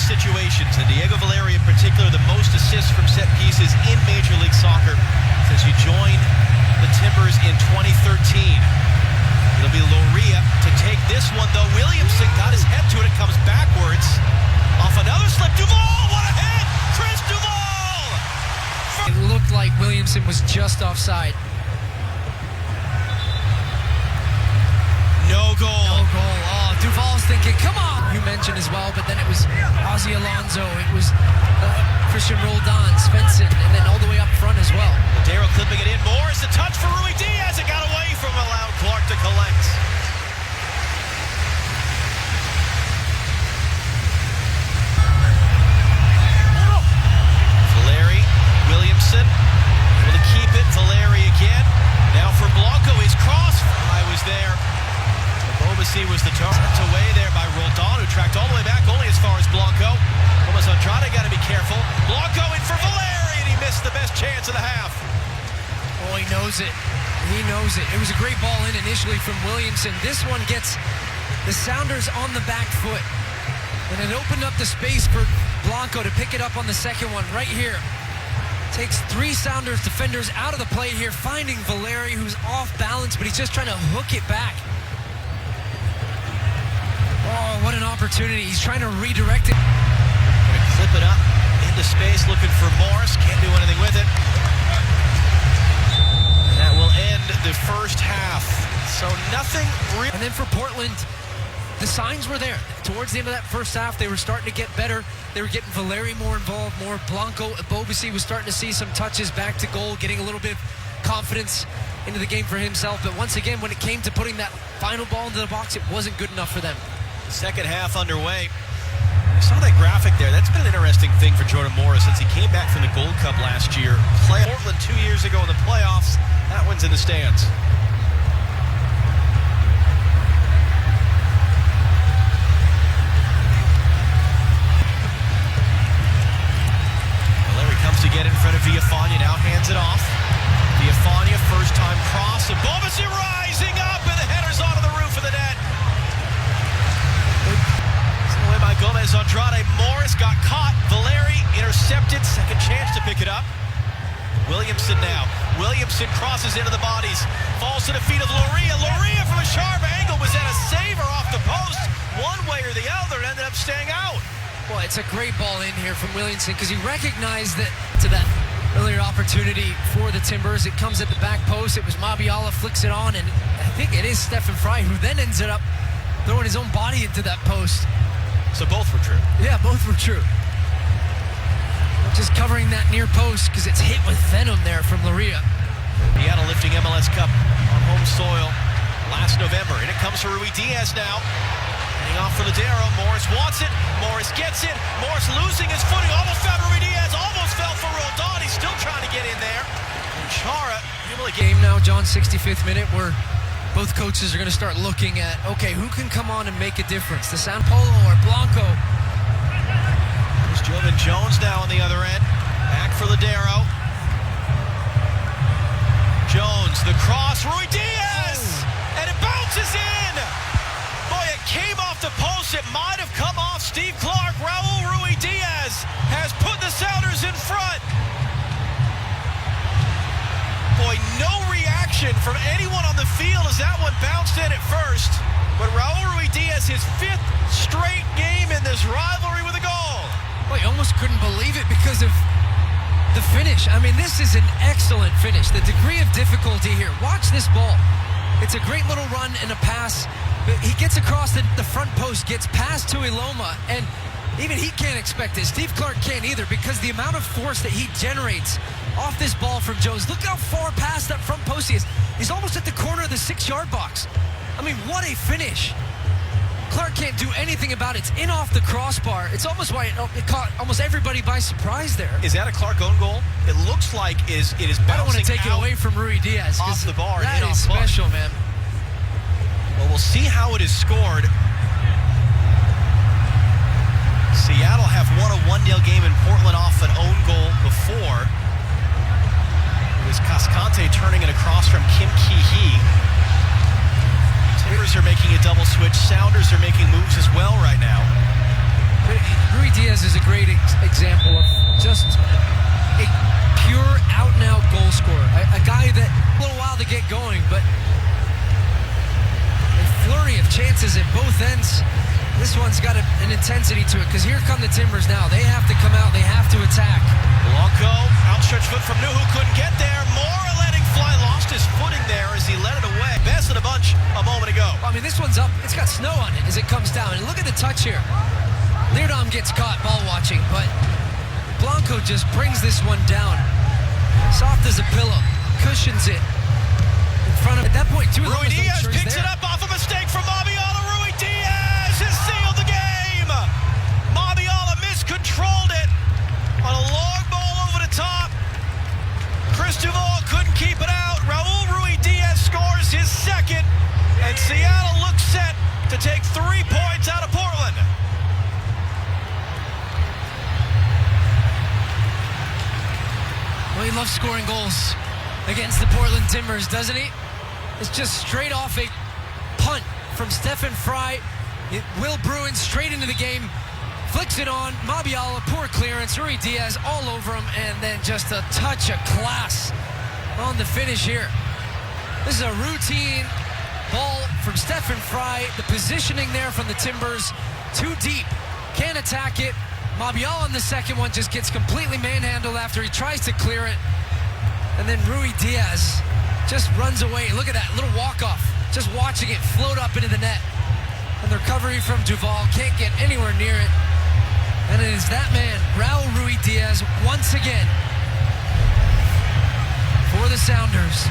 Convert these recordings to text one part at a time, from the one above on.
situations, and Diego Valeri in particular, the most assists from set pieces in Major League Soccer since you joined the Timbers in 2013. It'll be Loria to take this one, though. Williamson got his head to it. It comes backwards. Off another slip. Duvall, what a head! Chris Duvall! It looked like Williamson was just offside. No goal. No goal. Oh, Duvall's thinking, come on! You mentioned as well, but then it was Ozzy Alonso. It was Christian Roldan, Svensson, and then all the way up front as well. Darrow clipping it in. Morris, a touch for Ruidiaz. It got away from allowed Clark to collect. Valeri, Williamson, able to keep it. Valeri again. Now for Blanco, his cross. I was there. Bobasi was the tucked away there by Roldan, who tracked all the way back only as far as Blanco. Almost Andrade got to be careful. Blanco in for Valeri, and he missed the best chance of the half. Oh, he knows it. He knows it. It was a great ball in initially from Williamson. This one gets the Sounders on the back foot. And it opened up the space for Blanco to pick it up on the second one right here. Takes three Sounders defenders out of the play here, finding Valeri, who's off balance, but he's just trying to hook it back. Oh, what an opportunity. He's trying to redirect it. Gonna clip it up into space, looking for Morris. Can't do anything with it. And that will end the first half. So nothing real. And then for Portland, the signs were there. Towards the end of that first half, they were starting to get better. They were getting Valeri more involved, more Blanco. Bobasi was starting to see some touches back to goal, getting a little bit of confidence into the game for himself. But once again, when it came to putting that final ball into the box, it wasn't good enough for them. Second half underway. I saw that graphic there. That's been an interesting thing for Jordan Morris since he came back from the Gold Cup last year. Played Portland 2 years ago in the playoffs. That one's in the stands. Valeri comes to get in front of Villafania. Now hands it off. Villafania, first time cross. And Bobasi rising up, and the header's onto the roof of the net. Away by Gomez. Andrade. Morris got caught. Valeri intercepted. Second chance to pick it up. Williamson now. Williamson crosses into the bodies. Falls to the feet of Loria. Loria from a sharp angle. Was that a save or off the post? One way or the other. It ended up staying out. Well, it's a great ball in here from Williamson because he recognized that to that earlier opportunity for the Timbers. It comes at the back post. It was Mabiala, flicks it on, and I think it is Stefan Fry who then ends up throwing his own body into that post. So both were true. Yeah, both were true. Just covering that near post because it's hit with venom there from Loria. Seattle lifting MLS Cup on home soil last November. And it comes to Ruidiaz now. Heading off for Leerdam. Morris wants it. Morris gets it. Morris losing his footing. Almost found Ruidiaz. Almost fell for Roldan. He's still trying to get in there. And Chara able to get game now, John, 65th minute, where both coaches are going to start looking at, okay, who can come on and make a difference? The San Polo or Blanco? There's Jovan Jones now on the other end. Back for Leerdam. Jones, the cross. Ruidiaz! And it bounces in! Boy, it came off the post. It might have come off Steve Clark. Raul Ruidiaz has put the Sounders in front. Boy, no reaction from anyone on the field as that one bounced in at first. But Raul Ruidiaz, his 5th straight game in this rivalry with a goal. Well, you almost couldn't believe it because of the finish. I mean, this is an excellent finish. The degree of difficulty here. Watch this ball. It's a great little run and a pass. He gets across the front post, gets past to Iloma, and even he can't expect it. Steve Clark can't either because the amount of force that he generates off this ball from Jones. Look how far past that front post he is. He's almost at the corner of the 6-yard box. I mean, what a finish. Clark can't do anything about it. It's in off the crossbar. It's almost why it caught almost everybody by surprise there. Is that a Clark own goal? It looks like it is bouncing. I don't want to take it away from Ruidiaz. Off the bar. That is special, man. Well, we'll see how it is scored. Seattle have won a 1-0 game in Portland off an own goal before. It was Cascante turning it across from Kim Ki-hee. Timbers are making a double switch. Sounders are making moves as well right now. Ruidiaz is a great example of just a pure out-and-out goal scorer. A guy that a little while to get going, but a flurry of chances at both ends. This one's got an intensity to it, because here come the Timbers now. They have to come out, they have to attack. Blanco, outstretched foot from Nuhu, couldn't get there. Mora letting fly, lost his footing there as he let it away. Best of the bunch a moment ago. I mean, this one's up. It's got snow on it as it comes down. And look at the touch here. Leerdam gets caught ball watching, but Blanco just brings this one down. Soft as a pillow, cushions it in front of. At that point, Ruidiaz picks it up off a mistake from Mabiala. Ruidiaz has sealed the game. Mabiala miscontrolled it on a long ball over the top. Cristobal couldn't keep it out. Raul Ruidiaz scores his second, and Seattle looks set to take 3 points out of Portland. Well, he loves scoring goals against the Portland Timbers, doesn't he? It's just straight off a punt from Stefan Fry. Will Bruin straight into the game, flicks it on. Mabiala, poor clearance. Ruidiaz all over him, and then just a touch of class on the finish here. This is a routine ball from Stefan Fry. The positioning there from the Timbers, too deep. Can't attack it. Mabiala on the second one just gets completely manhandled after he tries to clear it. And then Ruidiaz just runs away. Look at that little walk-off. Just watching it float up into the net. And the recovery from Duval, can't get anywhere near it. And it is that man, Raul Ruidiaz, once again for the Sounders.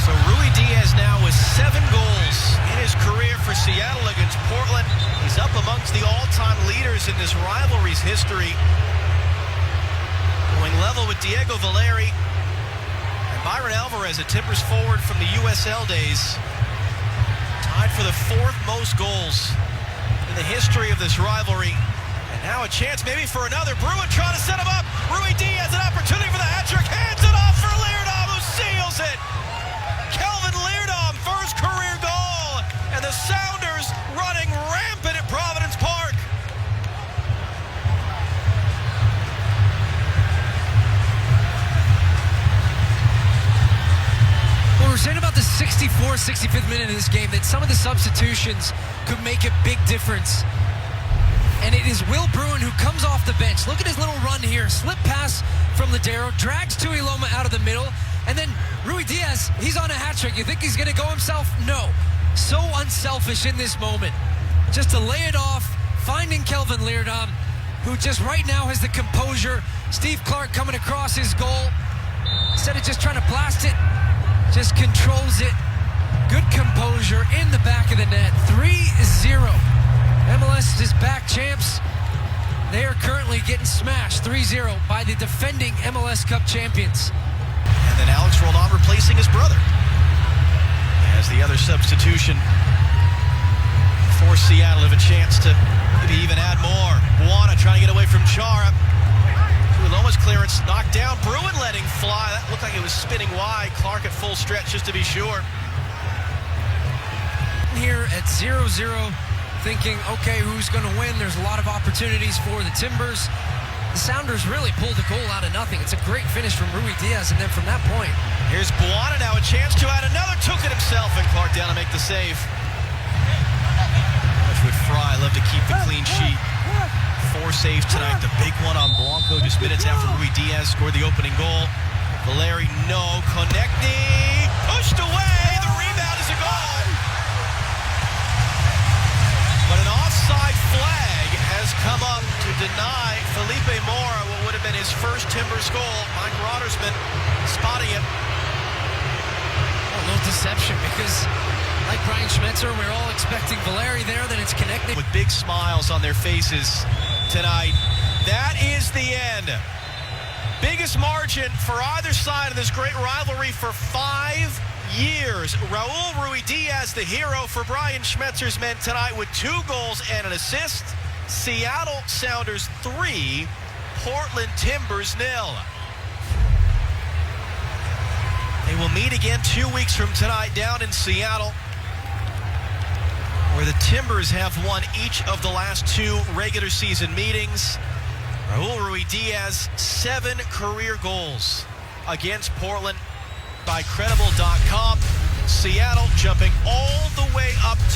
So Ruidiaz now with 7 goals in his career for Seattle against Portland. He's up amongst the all-time leaders in this rivalry's history. Going level with Diego Valeri and Byron Alvarez, a Timbers forward from the USL days. Tied for the 4th most goals in the history of this rivalry. And now a chance maybe for another. Bruin trying to set him up. Ruidiaz an opportunity for the hat-trick. Hands it off for Leerdam, who seals it. Kelvin Leerdam, first career goal. And the Sounders running rampant at Providence Park. Well, we're saying about the 64th, 65th minute of this game that some of the substitutions could make a big difference. And it is Will Bruin who comes off the bench. Look at his little run here. Slip pass from Ladero, drags Tuiloma out of the middle. And then Ruidiaz, he's on a hat-trick. You think he's going to go himself? No. So unselfish in this moment. Just to lay it off, finding Kelvin Leerdam, who just right now has the composure. Steve Clark coming across his goal. Instead of just trying to blast it, just controls it. Good composure in the back of the net. 3-0. MLS is back champs. They are currently getting smashed 3-0 by the defending MLS Cup champions. And then Alex Roldan replacing his brother as the other substitution for Seattle have a chance to maybe even add more. Buana trying to get away from Chara. Tuiloma's clearance knocked down. Bruin letting fly. That looked like it was spinning wide. Clark at full stretch just to be sure. Here at 0-0, thinking, okay, who's going to win? There's a lot of opportunities for the Timbers. The Sounders really pulled the goal out of nothing. It's a great finish from Ruidiaz, and then from that point. Here's Buana now, a chance to add another. Took it himself, and Clark down to make the save. Much would Fry love to keep the clean sheet. 4 saves tonight. The big one on Blanco just minutes after Ruidiaz scored the opening goal. Valeri, no. Connecting. Pushed away. The rebound is a goal. But an offside flag has come up to deny Felipe Mora what would have been his first Timbers goal. Mike Roddersman spotting it. A little deception because, like Brian Schmetzer, we're all expecting Valeri there, then it's connected. With big smiles on their faces tonight. That is the end. Biggest margin for either side of this great rivalry for 5 years. Raul Ruidiaz, the hero for Brian Schmetzer's men tonight with 2 goals and an assist. Seattle Sounders 3, Portland Timbers 0. They will meet again 2 weeks from tonight down in Seattle. where the Timbers have won each of the last 2 regular season meetings. Raul Ruidiaz, 7 career goals against Portland by Credible.com. Seattle jumping all the way up to